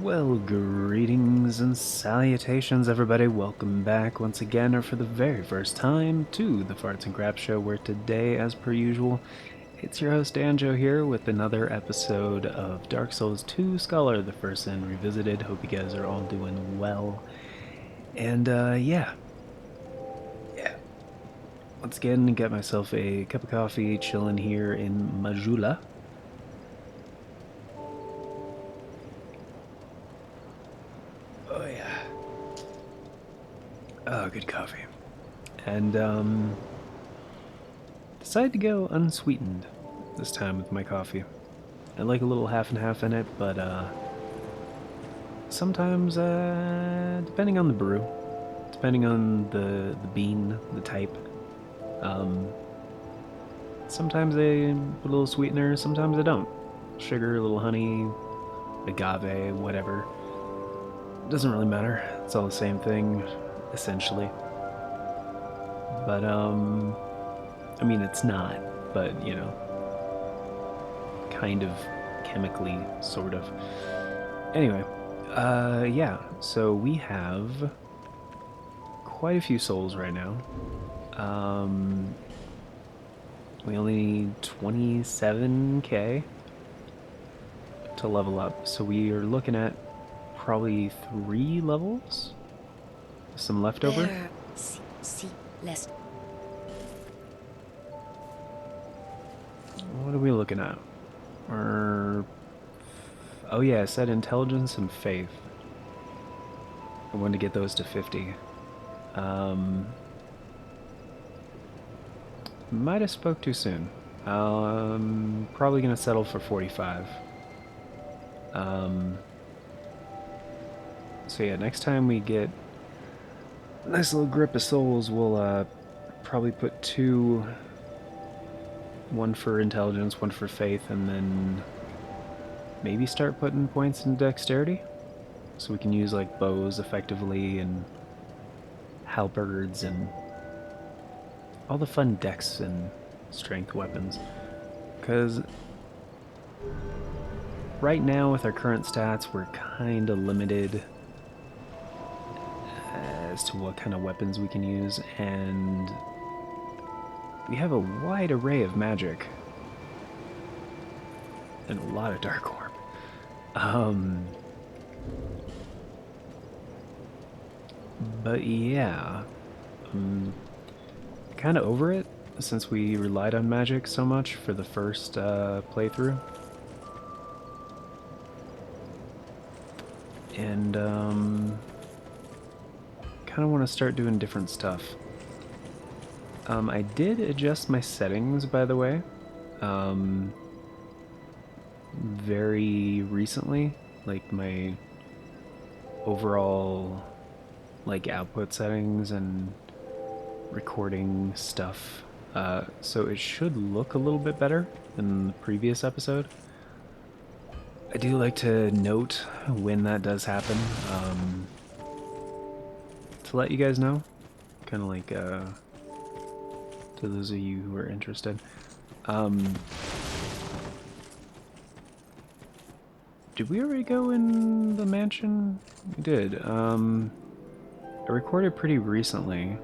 Well, greetings and salutations, everybody. Welcome back once again, or for the very first time, to the Farts and Crap Show, where today, as per usual, it's your host Anjo here with another episode of Dark Souls 2 Scholar the First Sin Revisited. Hope you guys are all doing well. And, yeah. Once again, got myself a cup of coffee, chilling here in Majula. Oh, yeah. Oh, good coffee. And, decided to go unsweetened this time with my coffee. I like a little half and half in it, but sometimes, depending on the brew, depending on the bean, the type, um, sometimes I put a little sweetener, sometimes I don't. Sugar, a little honey, agave, whatever. Doesn't really matter. It's all the same thing, essentially. But I mean, it's not, but kind of chemically, sort of. Anyway, yeah, so we have quite a few souls right now. We only need 27k to level up, so we are looking at probably 3 levels, some leftover. There, see, less. What are we looking at? Oh yeah, I said intelligence and faith. I wanted to get those to 50. Might have spoke too soon. Probably gonna settle for 45. So yeah, next time we get a nice little grip of souls, we'll probably put 2, one for intelligence, one for faith, and then maybe start putting points in dexterity, so we can use like bows effectively and halberds and all the fun dex and strength weapons. Because right now, with our current stats, we're kind of limited as to what kind of weapons we can use, and we have a wide array of magic and a lot of dark orb. But yeah, I'm kind of over it since we relied on magic so much for the first playthrough. And kind of want to start doing different stuff. I did adjust my settings, by the way, very recently, like my overall like output settings and recording stuff. So it should look a little bit better than the previous episode. I do like to note when that does happen, to let you guys know, kind of like to those of you who are interested. Did we already go in the mansion? We did. I recorded pretty recently.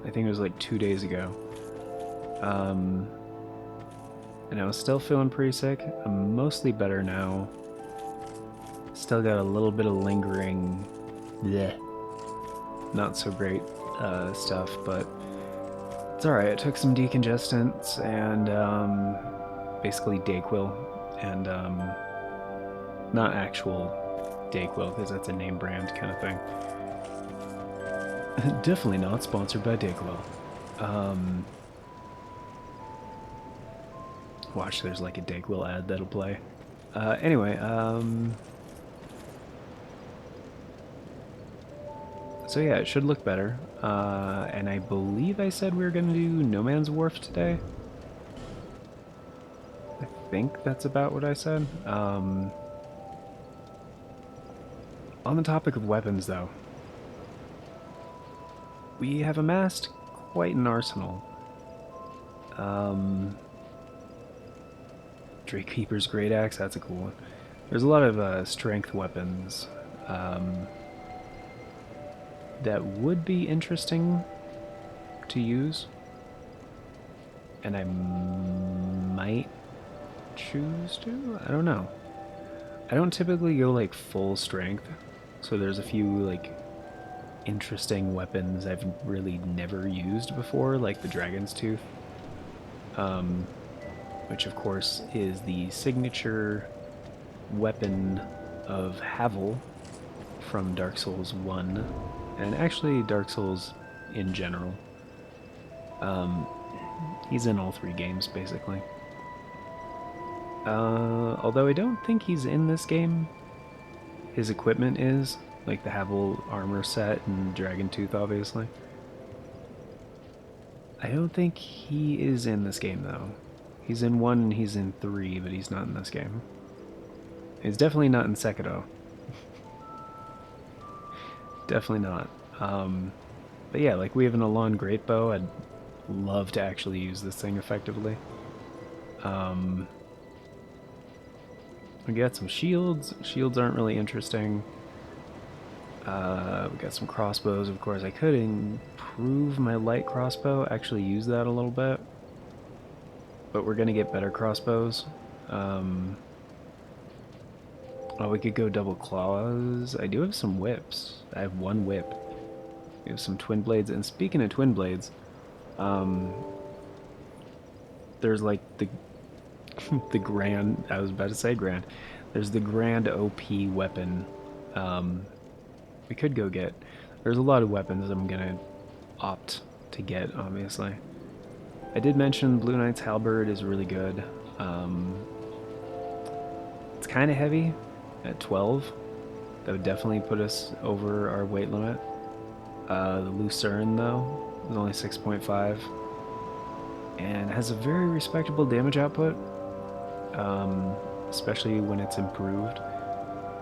I think it was like 2 days ago. And I was still feeling pretty sick. I'm mostly better now. Still got a little bit of lingering, bleh, not so great stuff, but it's alright. I took some decongestants and basically Dayquil, and not actual Dayquil, because that's a name brand kind of thing. Definitely not sponsored by Dayquil. Watch, there's like a Dayquil ad that'll play. Anyway, so yeah, it should look better. And I believe I said we were going to do No Man's Wharf today. I think that's about what I said. On the topic of weapons, though, we have amassed quite an arsenal. Drake Keeper's Great Axe, that's a cool one. There's a lot of strength weapons that would be interesting to use, and I might choose to. I don't know. I don't typically go like full strength, so there's a few like interesting weapons I've really never used before, like the Dragon's Tooth, which of course is the signature weapon of Havel from Dark Souls 1, and actually Dark Souls in general. He's in all 3 games, basically. Although I don't think he's in this game. His equipment is, like the Havel armor set and Dragon Tooth, obviously. I don't think he is in this game, though. He's in 1 and he's in 3, but he's not in this game. He's definitely not in Sekiro. Definitely not. But yeah, like we have an Alon Greatbow. I'd love to actually use this thing effectively. We got some shields. Shields aren't really interesting. We got some crossbows, of course. I could improve my light crossbow, actually use that a little bit. But we're going to get better crossbows. Oh, we could go double claws. I do have some whips. I have 1 whip. We have some twin blades. And speaking of twin blades, there's like the the grand, I was about to say grand, there's the grand OP weapon we could go get. There's a lot of weapons I'm gonna opt to get, obviously. I did mention Blue Knight's Halberd is really good. It's kind of heavy at 12. That would definitely put us over our weight limit. The Lucerne, though, is only 6.5 and has a very respectable damage output, especially when it's improved.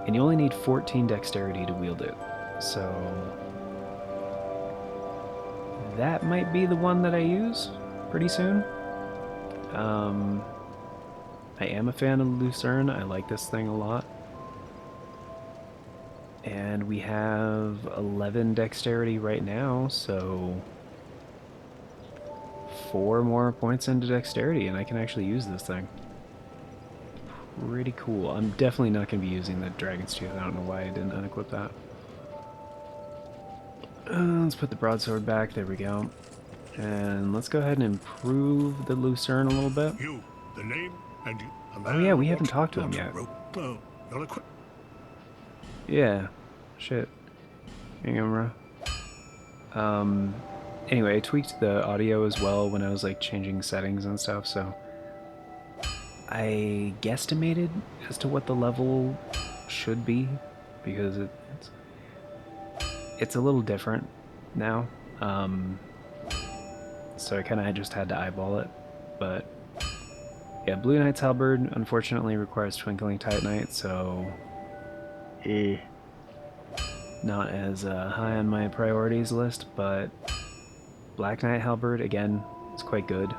And you only need 14 dexterity to wield it, so that might be the one that I use pretty soon. I am a fan of Lucerne. I like this thing a lot. And we have 11 dexterity right now, so 4 more points into dexterity, and I can actually use this thing. Pretty cool. I'm definitely not going to be using the Dragon's Tooth. I don't know why I didn't unequip that. Let's put the broadsword back. There we go. And let's go ahead and improve the Lucerne a little bit. You, the name, and you. Oh yeah, we haven't talked to him yet. Yeah. Shit. Hang on, bro. Anyway, I tweaked the audio as well when I was like changing settings and stuff, so I guesstimated as to what the level should be, because it's a little different now. So I kind of just had to eyeball it. But yeah, Blue Knight's Halberd unfortunately requires Twinkling Titanite, so not as high on my priorities list. But Black Knight Halberd, again, is quite good.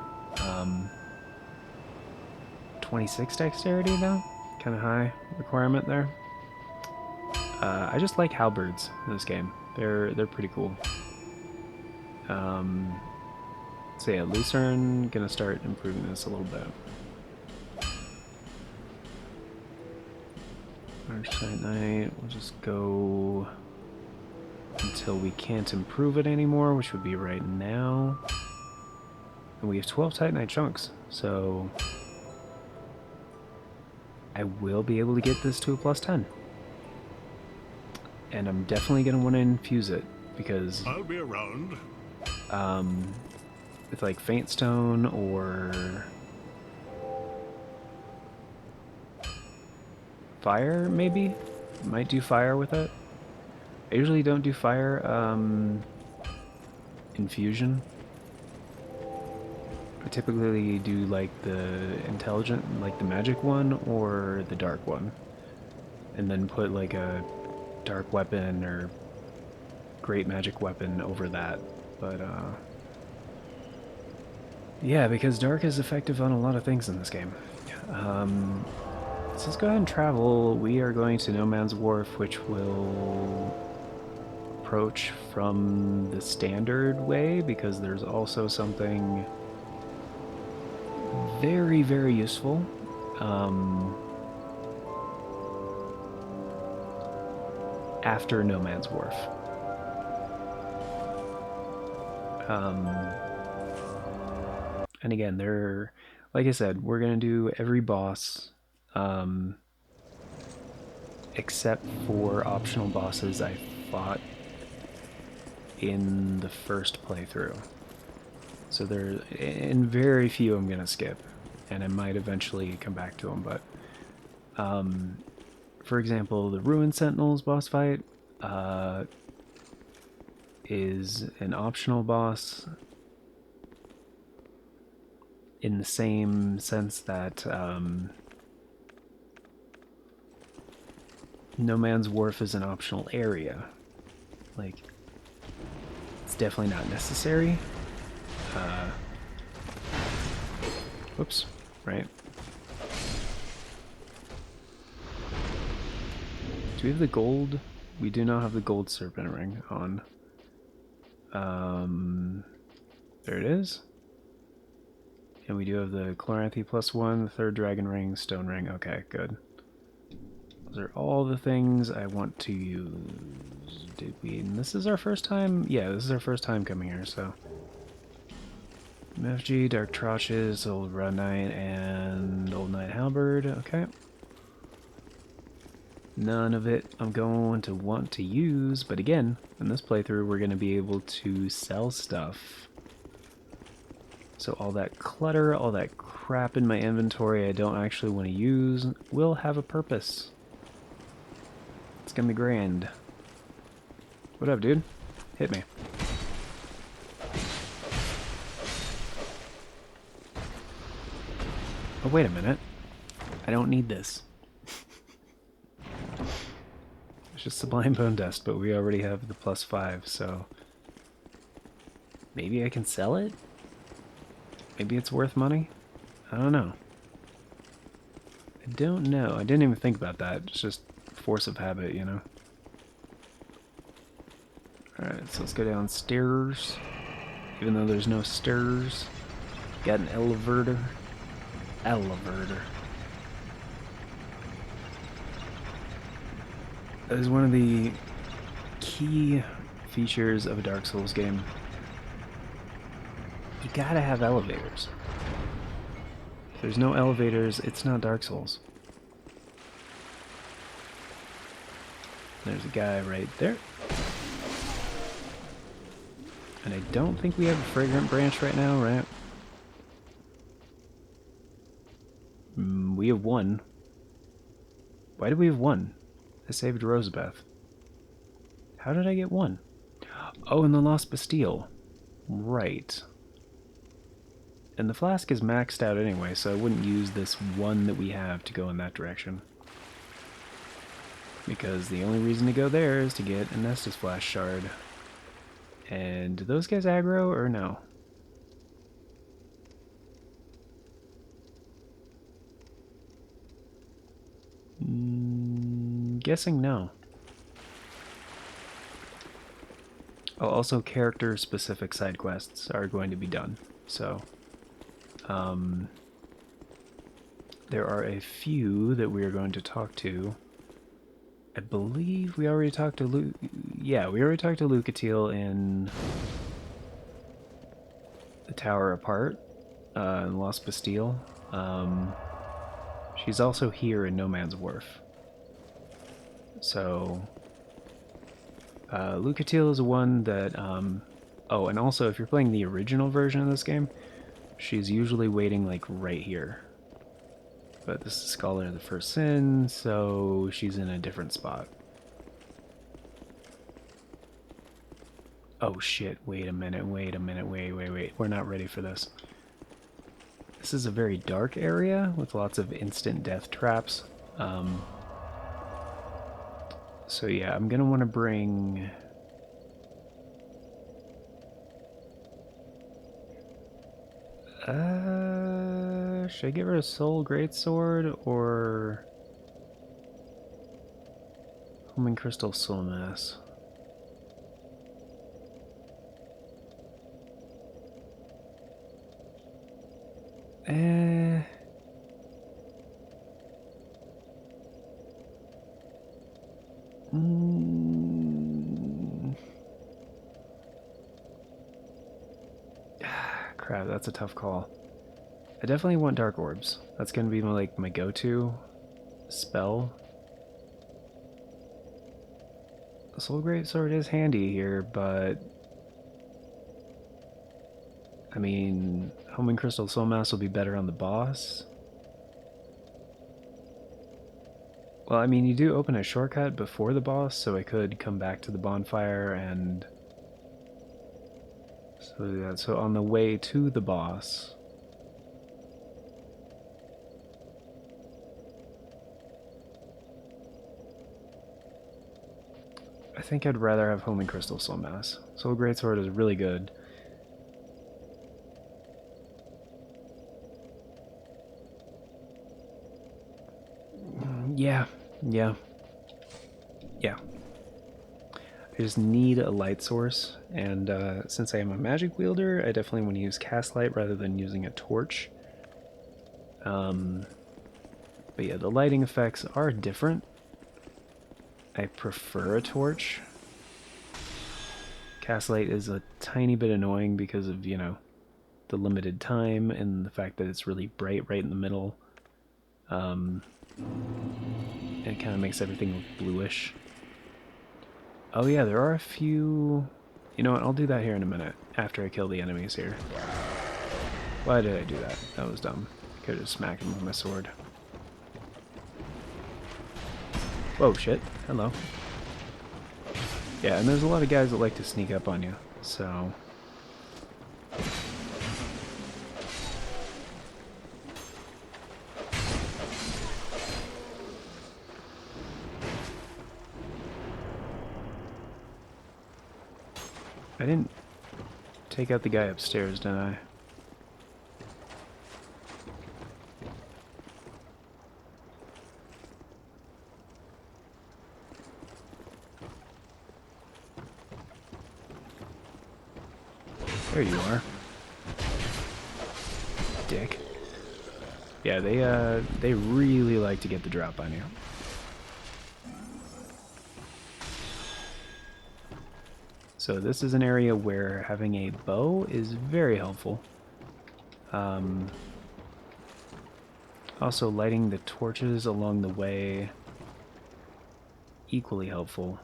26 dexterity though, kind of high requirement there. I just like halberds in this game. They're pretty cool. So yeah, Lucerne, gonna start improving this a little bit. Archsight Knight, we'll just go until we can't improve it anymore, which would be right now. And we have 12 Titanite chunks, so I will be able to get this to a +10. And I'm definitely gonna want to infuse it, because I'll be around. With like Faint Stone or Fire, maybe? Might do Fire with it. I usually don't do Fire Infusion. I typically do like the Intelligent, like the Magic one, or the Dark one. And then put like a Dark Weapon or Great Magic Weapon over that. But yeah, because Dark is effective on a lot of things in this game. So let's go ahead and travel. We are going to No Man's Wharf, which will approach from the standard way, because there's also something very, very useful. After No Man's Wharf. And again, they're, like I said, we're going to do every boss, except for optional bosses I fought in the first playthrough. So there, in very few I'm going to skip, and I might eventually come back to them, but for example, the Ruin Sentinels boss fight is an optional boss in the same sense that No Man's Wharf is an optional area. Like, it's definitely not necessary. Whoops, right. Do we have the gold? We do not have the gold serpent ring on. There it is. And we do have the Chloranthy +1, the third dragon ring, stone ring. Okay, good. Those are all the things I want to use. Did we? And this is our first time? Yeah, this is our first time coming here, so. MFG, Dark Trotches, Old Red Knight, and Old Knight Halberd. Okay. None of it I'm going to want to use, but again, in this playthrough, we're going to be able to sell stuff. So all that clutter, all that crap in my inventory I don't actually want to use will have a purpose. It's going to be grand. What up, dude? Hit me. Oh, wait a minute. I don't need this. It's just Sublime Bone Dust, but we already have the +5, so... Maybe I can sell it? Maybe it's worth money? I don't know. I don't know. I didn't even think about that. It's just force of habit, you know? Alright, so let's go downstairs. Even though there's no stairs. Got an elevator. Elevator. That is one of the key features of a Dark Souls game. You gotta have elevators. If there's no elevators, it's not Dark Souls. There's a guy right there. And I don't think we have a fragrant branch right now, right? We have one. Why do we have one? I saved Rosabeth. How did I get one? Oh, and the Lost Bastille. Right. And the flask is maxed out anyway, so I wouldn't use this one that we have to go in that direction. Because the only reason to go there is to get a Nestus Flash shard. And do those guys aggro or no? Guessing no. Oh, also character-specific side quests are going to be done. So, there are a few that we are going to talk to. I believe we already talked to yeah, we already talked to Lucatiel in the Tower Apart, in Lost Bastille. She's also here in No Man's Wharf. So, Lucatiel is one that, oh, and also if you're playing the original version of this game, she's usually waiting like right here. But this is Scholar of the First Sin, so she's in a different spot. Oh shit, wait a minute, wait. We're not ready for this. This is a very dark area with lots of instant death traps. So yeah, I'm gonna want to bring... should I get rid of Soul Greatsword, or... Homing crystal soul mass. Eh. Crap, that's a tough call. I definitely want dark orbs. That's gonna be my go-to spell. The Soul Greatsword is handy here, but I mean, Homing Crystal Soul Mass will be better on the boss. Well, I mean, you do open a shortcut before the boss, so I could come back to the bonfire and so on the way to the boss. I think I'd rather have Homing Crystal Soul Mass. Soul Greatsword is really good. Yeah. I just need a light source, and since I am a magic wielder, I definitely want to use cast light rather than using a torch. But yeah, the lighting effects are different. I prefer a torch. Cast light is a tiny bit annoying because of, you know, the limited time and the fact that it's really bright right in the middle. And it kind of makes everything look bluish. Oh yeah, there are a few... You know what, I'll do that here in a minute, after I kill the enemies here. Why did I do that? That was dumb. I could have just smacked him with my sword. Whoa, shit. Hello. Yeah, and there's a lot of guys that like to sneak up on you, so... I didn't take out the guy upstairs, did I? There you are. Dick. Yeah, they really like to get the drop on you. So this is an area where having a bow is very helpful. Also, lighting the torches along the way, equally helpful.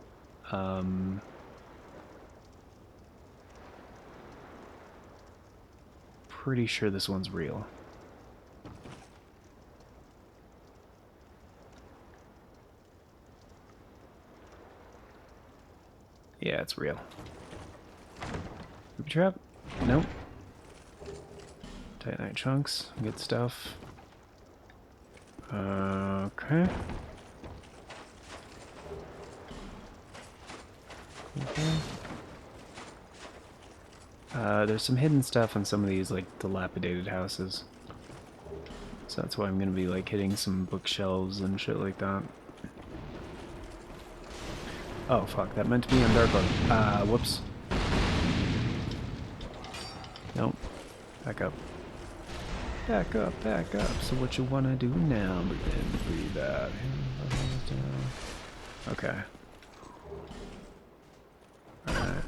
Pretty sure this one's real. Yeah, it's real. Booby trap? Nope. Titanite chunks, good stuff. Okay. There's some hidden stuff in some of these, like, dilapidated houses. So that's why I'm gonna be, like, hitting some bookshelves and shit like that. Oh, fuck, that meant to be on Dark Oak. Whoops. Nope. Back up. Back up, back up. So what you wanna do now? Breathe out. Okay. Alright.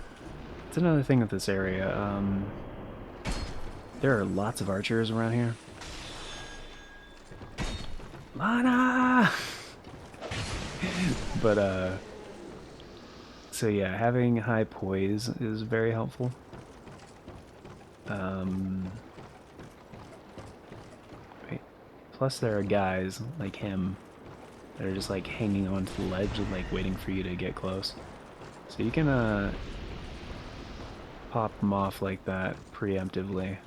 That's another thing with this area. There are lots of archers around here. Lana! But, so yeah, having high poise is very helpful. Right. Plus there are guys like him that are just like hanging onto the ledge and like waiting for you to get close. So you can pop them off like that preemptively.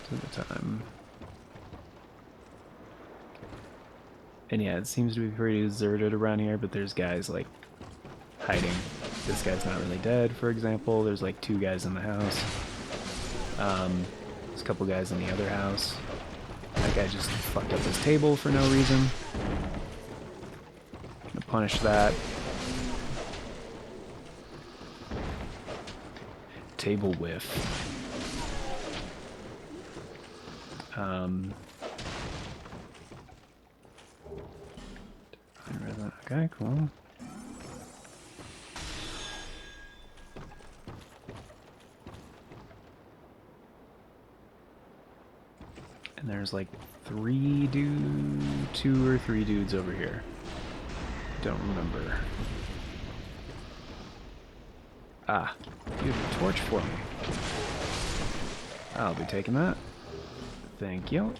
To the time. And yeah, it seems to be pretty deserted around here, but there's guys like hiding. This guy's not really dead, for example. There's like 2 guys in the house. There's a couple guys in the other house. I That guy just fucked up his table for no reason. Gonna punish that. Table whiff. Okay, cool. And there's like two or three dudes over here. Don't remember. Ah, you have a torch for me. I'll be taking that. Thank you.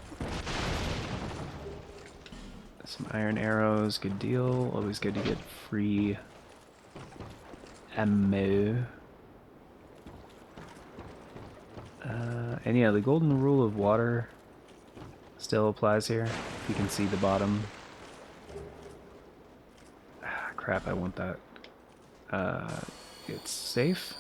Some iron arrows, good deal. Always good to get free ammo. And yeah, the golden rule of water still applies here. You can see the bottom. Ah, crap, I want that. It's safe.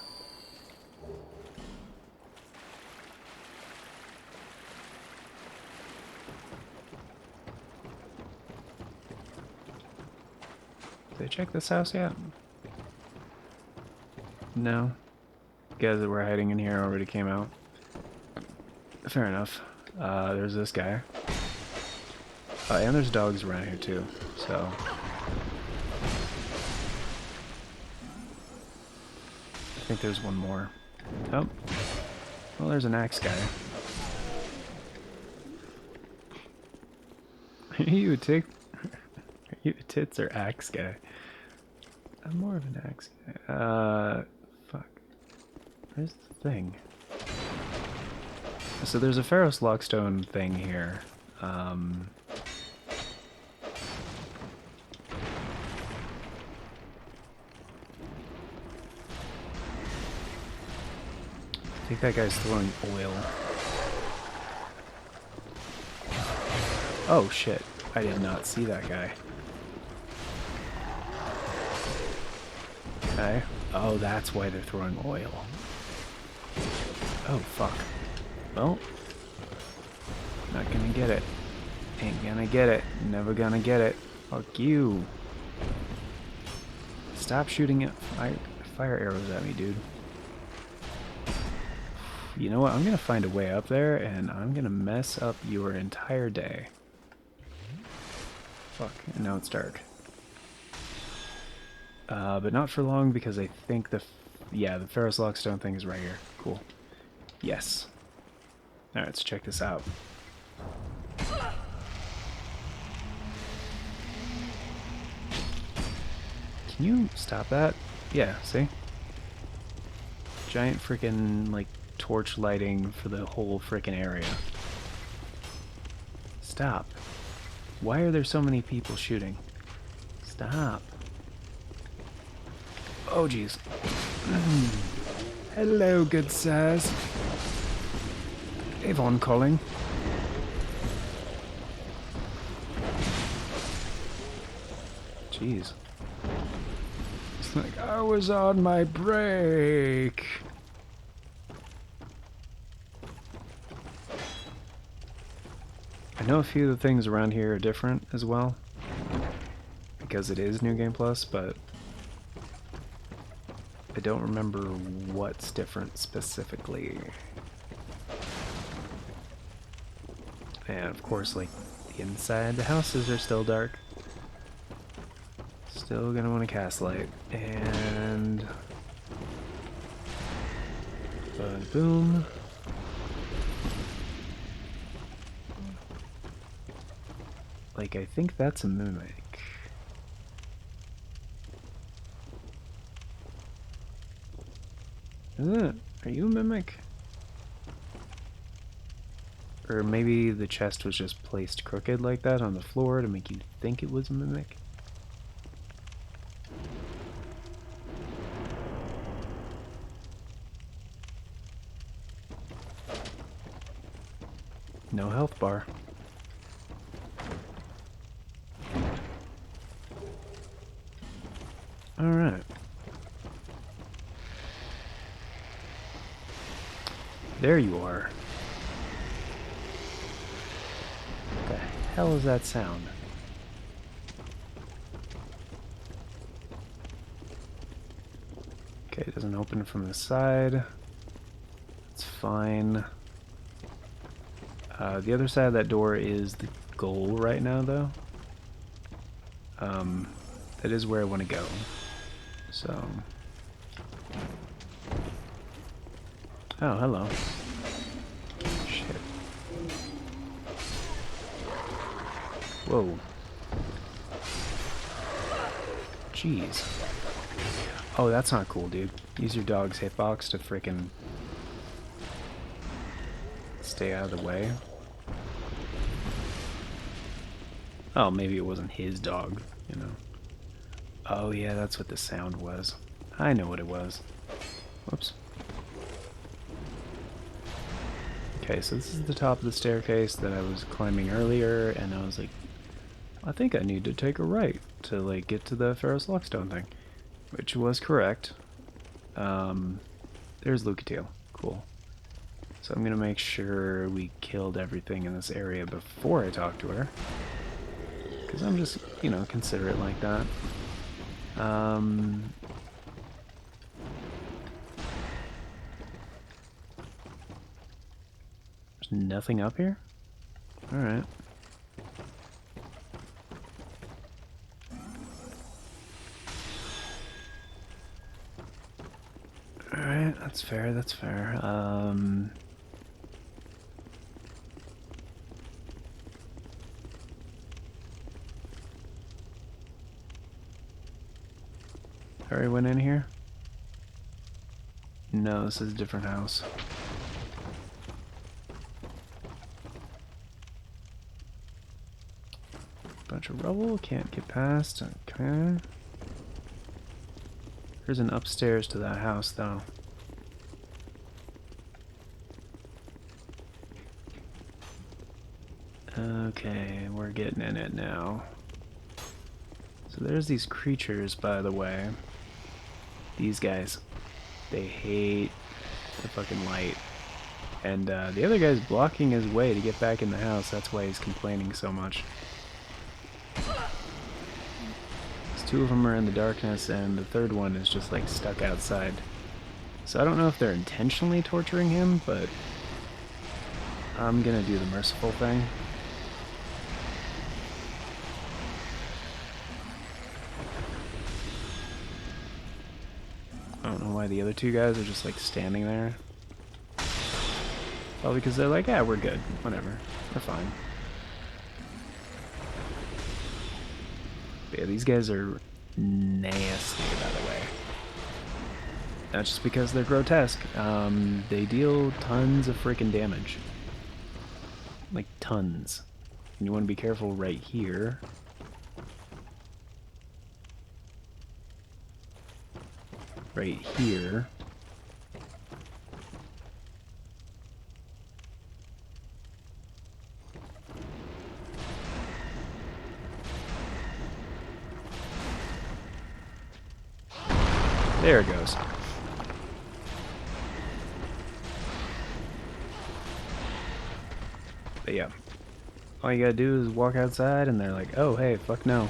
Did I check this house yet? No. Guys that were hiding in here already came out. Fair enough. There's this guy. And there's dogs around here too, so... I think there's one more. Oh. Well, there's an axe guy. Are you a tick? Are you a tits or axe guy? I'm more of an axe guy. Fuck. Where's the thing? So there's a Pharaoh's Lockstone thing here. I think that guy's throwing oil. Oh shit, I did not see that guy. Okay. Oh, that's why they're throwing oil. Oh, fuck. Well, not gonna get it. Ain't gonna get it. Never gonna get it. Fuck you. Stop shooting fire arrows at me, dude. You know what? I'm gonna find a way up there, and I'm gonna mess up your entire day. Fuck, and now it's dark. But not for long, because I think the Pharaoh's Lockstone thing is right here. Cool. Yes. Alright, let's check this out. Can you stop that? Yeah, see? Giant freaking, like, torch lighting for the whole freaking area. Stop. Why are there so many people shooting? Stop. Oh, jeez. Hello, good sirs. Avon calling. Jeez. It's like I was on my break. I know a few of the things around here are different as well, because it is New Game Plus, but I don't remember what's different specifically. And of course, like, the inside, the houses are still dark. Still gonna want to cast light. And... boom. Like, I think that's a mimic. Is it? Are you a mimic? Or maybe the chest was just placed crooked like that on the floor to make you think it was a mimic? No health bar. Alright. There you are. hell is that sound? Okay, it doesn't open from the side. It's fine. The other side of that door is the goal right now, though. That is where I want to go. So... Oh, hello. Shit. Whoa. Jeez. Oh, that's not cool, dude. Use your dog's hitbox to frickin' stay out of the way. Oh, maybe it wasn't his dog, you know. Oh yeah, that's what the sound was. I know what it was. Whoops. Okay, so this is the top of the staircase that I was climbing earlier, and I was like, I think I need to take a right to like get to the Ferrous Lockstone thing, which was correct. There's Lucatiel. Cool. So I'm gonna make sure we killed everything in this area before I talk to her, because I'm just, you know, considerate like that. There's nothing up here? Alright. Alright, that's fair, that's fair. Already went in here? No, this is a different house. Bunch of rubble, can't get past. Okay. There's an upstairs to that house, though. Okay, we're getting in it now. So there's these creatures, by the way. These guys. They hate the fucking light. And the other guy's blocking his way to get back in the house. That's why he's complaining so much. Two of them are in the darkness, and the third one is just like stuck outside. So I don't know if they're intentionally torturing him, but I'm gonna do the merciful thing. I don't know why the other two guys are just like standing there. Well, because they're like, yeah, we're good, whatever, we're fine. But yeah, these guys are nasty, by the way. Not just because they're grotesque. They deal tons of freaking damage. Like, tons. And you want to be careful right here. Right here. There it goes. But yeah, all you gotta do is walk outside and they're like, oh hey, fuck no.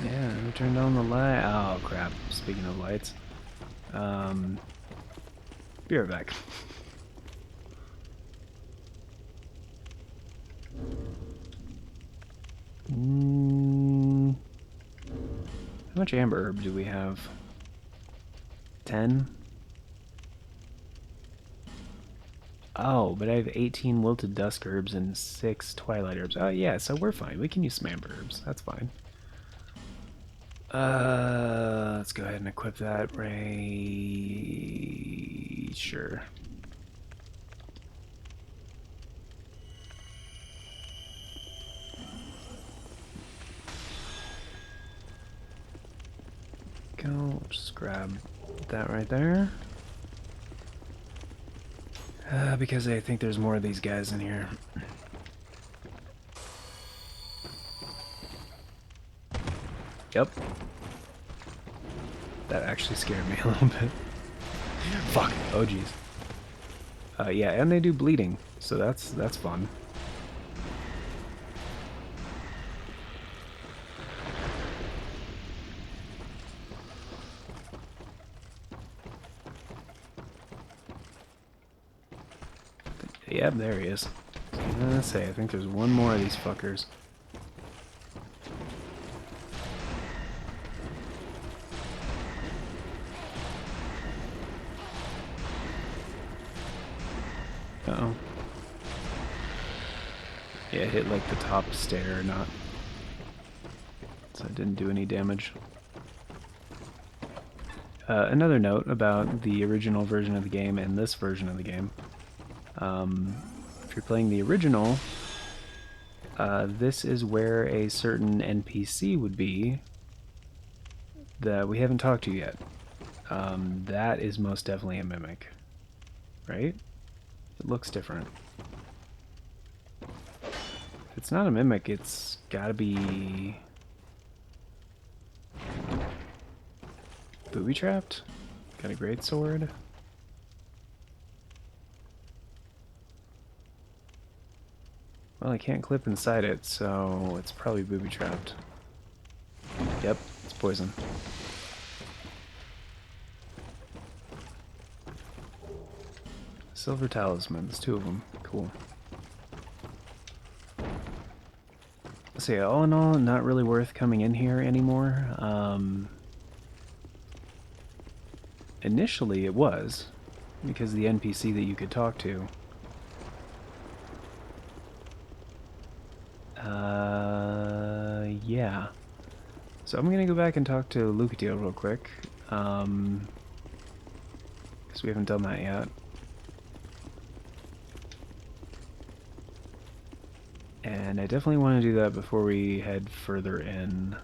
Yeah, who turned on the light? Oh crap, speaking of lights. Be right back. How much amber herb do we have? 10? Oh, but I have 18 wilted dusk herbs and 6 twilight herbs. Oh yeah, so we're fine. We can use some amber herbs. That's fine. Let's go ahead and equip that right. Sure. Go, just grab that right there. Because I think there's more of these guys in here. Yep. That actually scared me a little bit. Fuck. Oh jeez. Yeah, and they do bleeding, so that's fun. Yep, there he is. I was gonna say, I think there's one more of these fuckers. Uh-oh. Yeah, hit like the top stair, not... So it didn't do any damage. Another note about the original version of the game and this version of the game. If you're playing the original, this is where a certain NPC would be that we haven't talked to yet. That is most definitely a mimic, right? It looks different. If it's not a mimic, it's gotta be... booby-trapped? Got a great sword? Well, I can't clip inside it, so it's probably booby-trapped. Yep, it's poison. Silver talismans, 2 of them. Cool. So yeah, all in all, not really worth coming in here anymore. Initially it was, because the NPC that you could talk to. Yeah. So I'm gonna go back and talk to Lucatiel real quick, because we haven't done that yet. And I definitely want to do that before we head further in.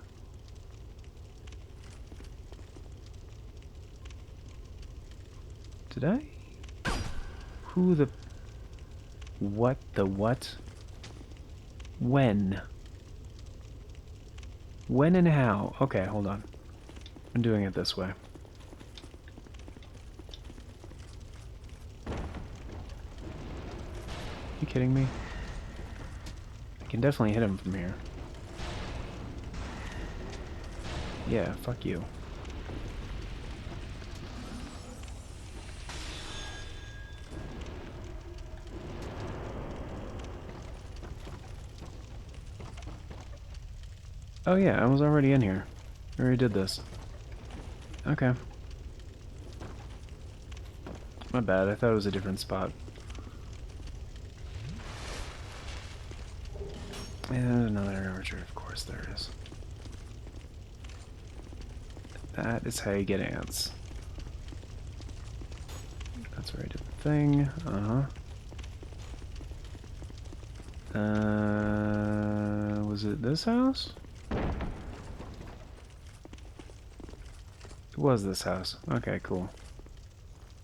Did I? Who the... What the what? When? When and how? Okay, hold on. I'm doing it this way. You kidding me? I can definitely hit him from here. Yeah, fuck you. Oh yeah, I was already in here. I already did this. Okay. My bad, I thought it was a different spot. And another archer, of course there is. That is how you get ants. That's where I did the thing. Was it this house? It was this house. Okay, cool.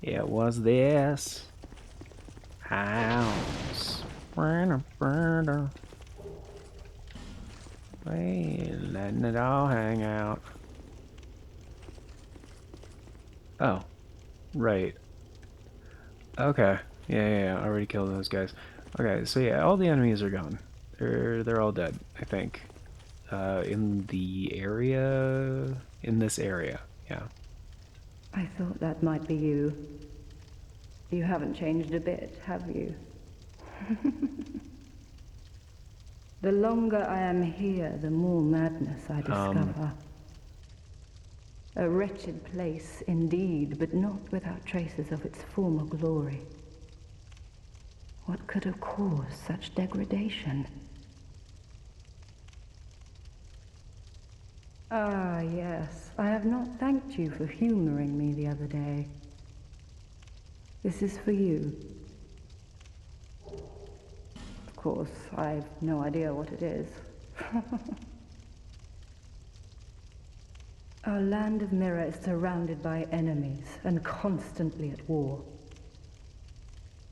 Yeah, it was this house. Hey, letting it all hang out. Oh, right. Okay. Yeah, I already killed those guys. Okay, so yeah, all the enemies are gone. They're all dead, I think. In the area... In this area, yeah. I thought that might be you. You haven't changed a bit, have you? The longer I am here, the more madness I discover. A wretched place indeed, but not without traces of its former glory. What could have caused such degradation? Ah, yes. I have not thanked you for humoring me the other day. This is for you. Of course, I've no idea what it is. Our land of Mirror is surrounded by enemies and constantly at war.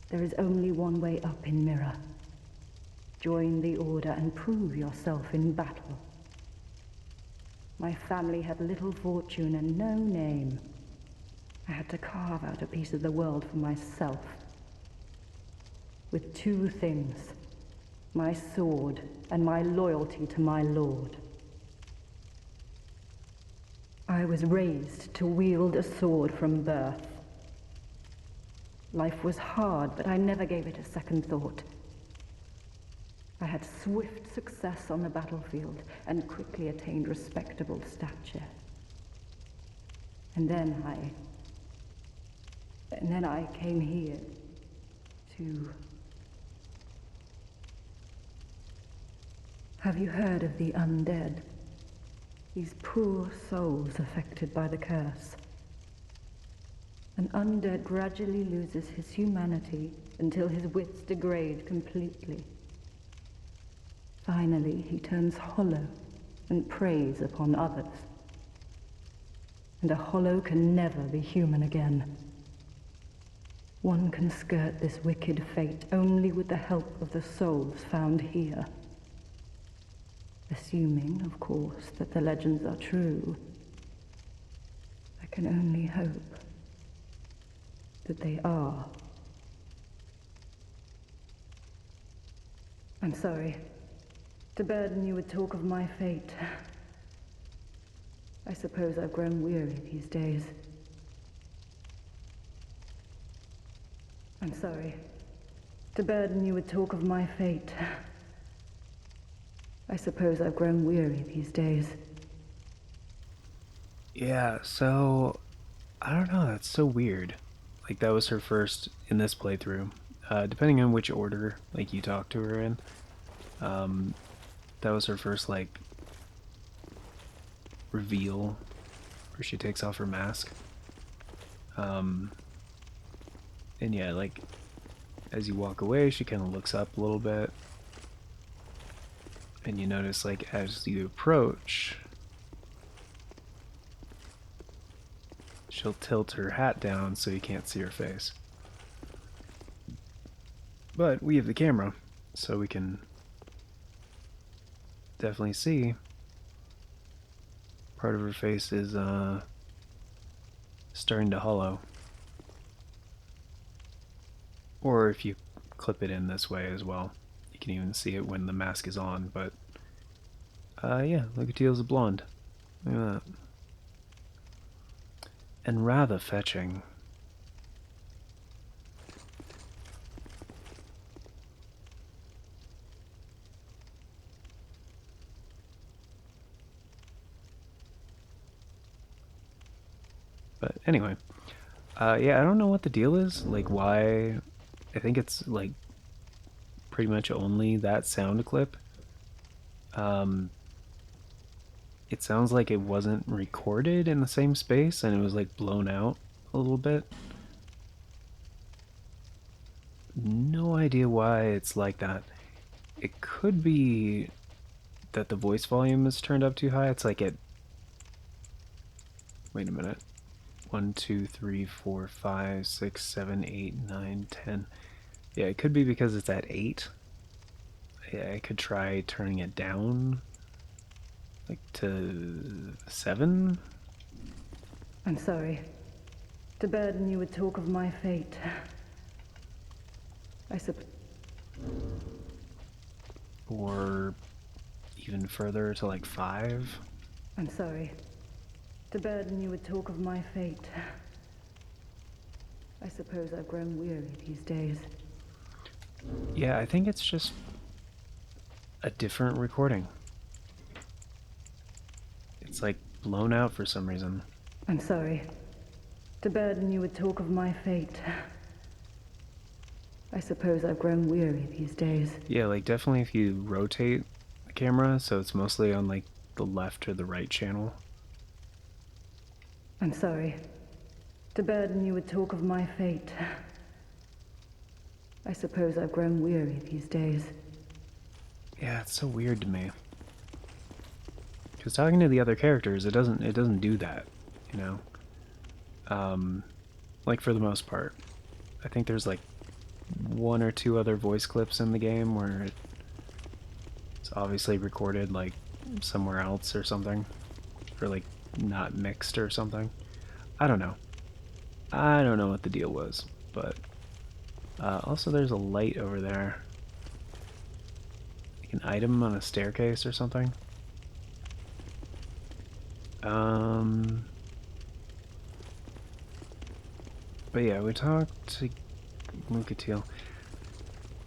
There is only one way up in Mirror. Join the Order and prove yourself in battle. My family had little fortune and no name. I had to carve out a piece of the world for myself. With two things. My sword and my loyalty to my lord. I was raised to wield a sword from birth. Life was hard, but I never gave it a second thought. I had swift success on the battlefield and quickly attained respectable stature. And then I came here to... Have you heard of the undead? These poor souls affected by the curse. An undead gradually loses his humanity until his wits degrade completely. Finally, he turns hollow and preys upon others. And a hollow can never be human again. One can skirt this wicked fate only with the help of the souls found here. Assuming, of course, that the legends are true, I can only hope that they are. I'm sorry to burden you with talk of my fate. I suppose I've grown weary these days. I'm sorry to burden you with talk of my fate. I suppose I've grown weary these days. Yeah, so I don't know, that's so weird. Like that was her first in this playthrough. Depending on which order like you talked to her in, that was her first like reveal where she takes off her mask. And yeah, like as you walk away, she kind of looks up a little bit. And you notice, like, as you approach, she'll tilt her hat down so you can't see her face. But we have the camera, so we can definitely see part of her face is starting to hollow. Or if you clip it in this way as well. You can even see it when the mask is on, but yeah, look at Teal's blonde. Look at that. And rather fetching. But anyway, yeah, I don't know what the deal is, like why. I think it's like pretty much only that sound clip. It sounds like it wasn't recorded in the same space and it was like blown out a little bit. No idea why it's like that. It could be that the voice volume is turned up too high. It's like at... Wait a minute. 1, 2, 3, 4, 5, 6, 7, 8, 9, 10. Yeah, it could be because it's at 8. Yeah, I could try turning it down, like to 7. I'm sorry to burden you with talk of my fate. I suppose. Or even further to like 5. I'm sorry to burden you with talk of my fate. I suppose I've grown weary these days. Yeah, I think it's just a different recording. It's like blown out for some reason. I'm sorry to burden you with talk of my fate. I suppose I've grown weary these days. Yeah, like definitely if you rotate the camera so it's mostly on like the left or the right channel. I'm sorry to burden you with talk of my fate. I suppose I've grown weary these days. Yeah, it's so weird to me. Because talking to the other characters, it doesn't do that, you know? Like for the most part. I think there's like 1 or 2 other voice clips in the game where it's obviously recorded like somewhere else or something. or like not mixed or something. I don't know. I don't know what the deal was, but also there's a light over there. Like an item on a staircase or something. But yeah, we talked to Lucatiel.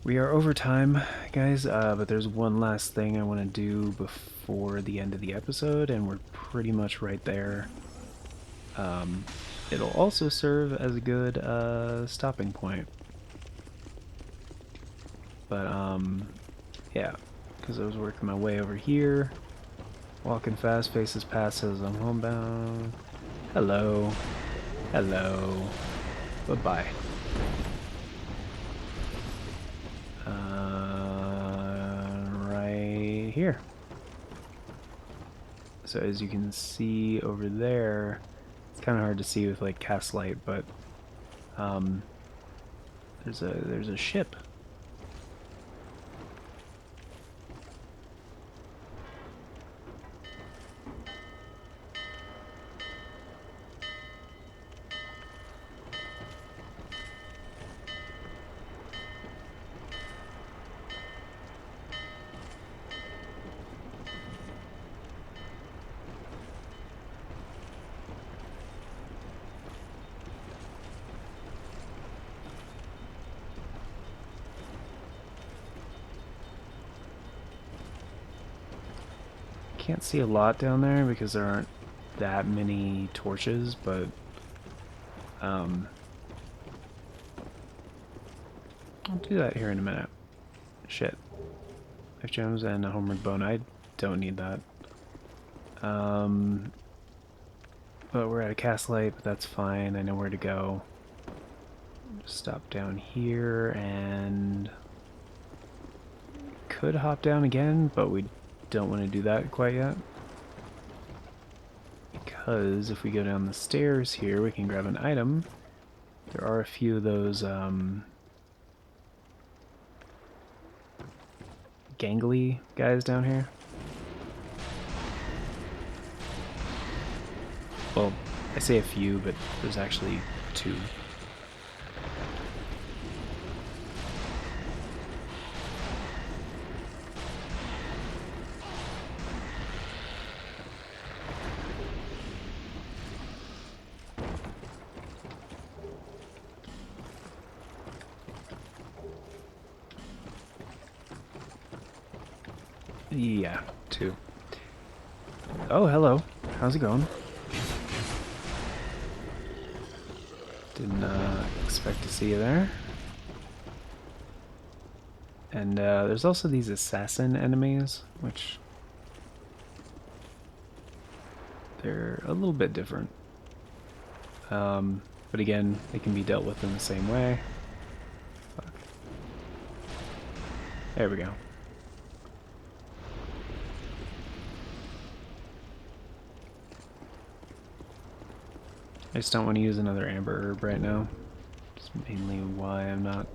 We are over time, guys, but there's one last thing I want to do before the end of the episode, and we're pretty much right there. It'll also serve as a good stopping point. But, yeah, because I was working my way over here. Walking fast, faces past, says I'm homebound. Hello. Hello. Bye-bye. Right here. So as you can see over there, it's kind of hard to see with like cast light, but there's a ship. Can't see a lot down there because there aren't that many torches, but I'll do that here in a minute. Shit. 5 gems and a homeward bone. I don't need that. But we're at a cast light, but that's fine. I know where to go. Just stop down here and could hop down again, but we don't want to do that quite yet. Because if we go down the stairs here, we can grab an item. There are a few of those gangly guys down here. Well, I say a few, but there's actually 2. Yeah, 2. Oh, hello. How's it going? Didn't expect to see you there. And there's also these assassin enemies, which they're a little bit different. But again, they can be dealt with in the same way. Fuck. There we go. I just don't want to use another amber herb right now. That's mainly why I'm not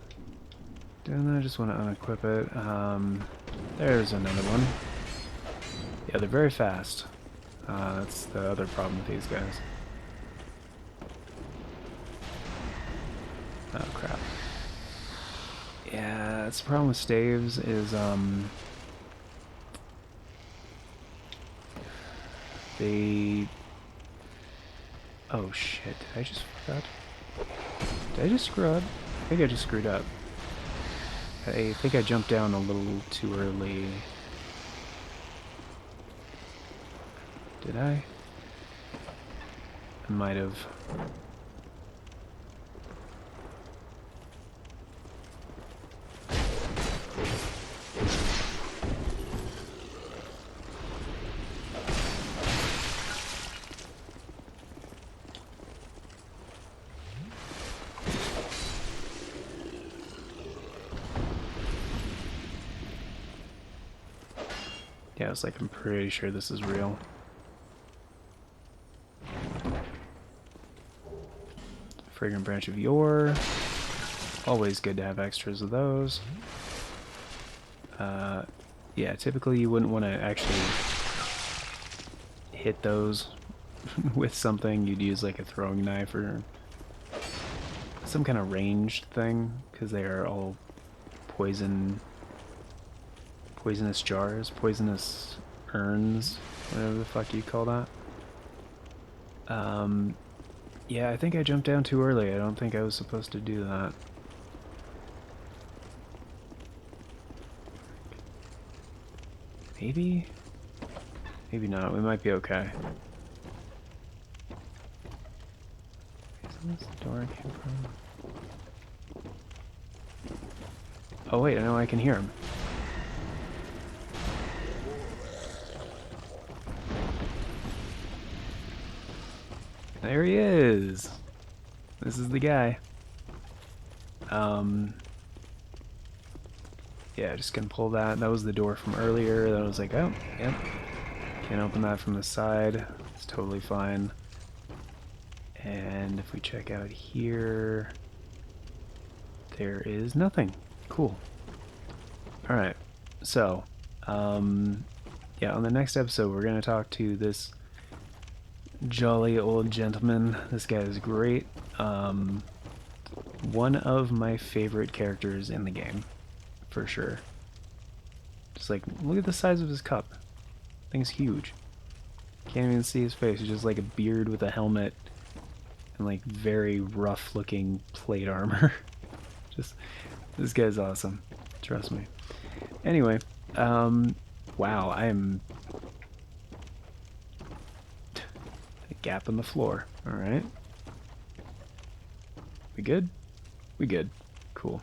doing that. I just want to unequip it. There's another one. Yeah, they're very fast. That's the other problem with these guys. Oh crap. Yeah, that's the problem with staves is they... Oh shit, did I just fuck up? Did I just screw up? I think I just screwed up. I think I jumped down a little too early. Did I? I might have. Yeah, it's like I'm pretty sure this is real. Fragrant branch of yore. Always good to have extras of those. Yeah, typically you wouldn't want to actually hit those with something, you'd use like a throwing knife or some kind of ranged thing, because they are all poisonous jars, poisonous urns, whatever the fuck you call that. Yeah, I think I jumped down too early. I don't think I was supposed to do that. Maybe? Maybe not. We might be okay. Isn't this the door I came from? Oh wait, I know I can hear him. There he is! This is the guy. Yeah, just gonna pull that. That was the door from earlier. That was like, oh, yep. Can't open that from the side. It's totally fine. And if we check out here, there is nothing. Cool. Alright, so, yeah, on the next episode, we're gonna talk to this jolly old gentleman. This guy is great. One of my favorite characters in the game, for sure. Just like, look at the size of his cup. Thing's huge. Can't even see his face. It's just like a beard with a helmet and like very rough looking plate armor. Just, this guy's awesome. Trust me. Anyway, wow, I'm a gap in the floor. Alright. We good? We good. Cool.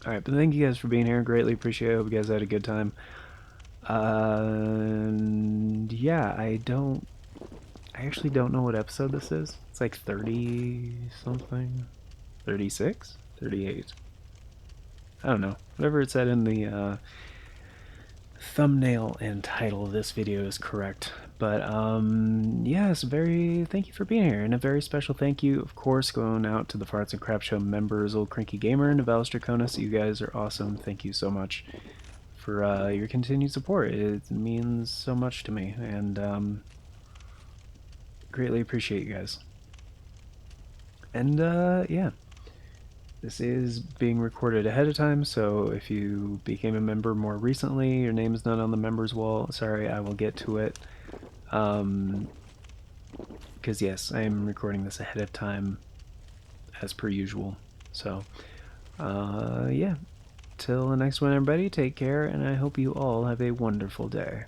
Alright, but thank you guys for being here. Greatly appreciate it. Hope you guys had a good time. And yeah, I actually don't know what episode this is. It's like 30 something. 36? 38. I don't know. Whatever it said in the thumbnail and title of this video is correct. But yes, thank you for being here, and a very special thank you, of course, going out to the Farts and Crap Show members, Old Cranky Gamer and Novelis Draconis. You guys are awesome. Thank you so much for your continued support. It means so much to me, and greatly appreciate you guys. And yeah. This is being recorded ahead of time, so if you became a member more recently, your name is not on the members wall. Sorry, I will get to it. Because yes, I am recording this ahead of time, as per usual. So, yeah. Till the next one, everybody, take care, and I hope you all have a wonderful day.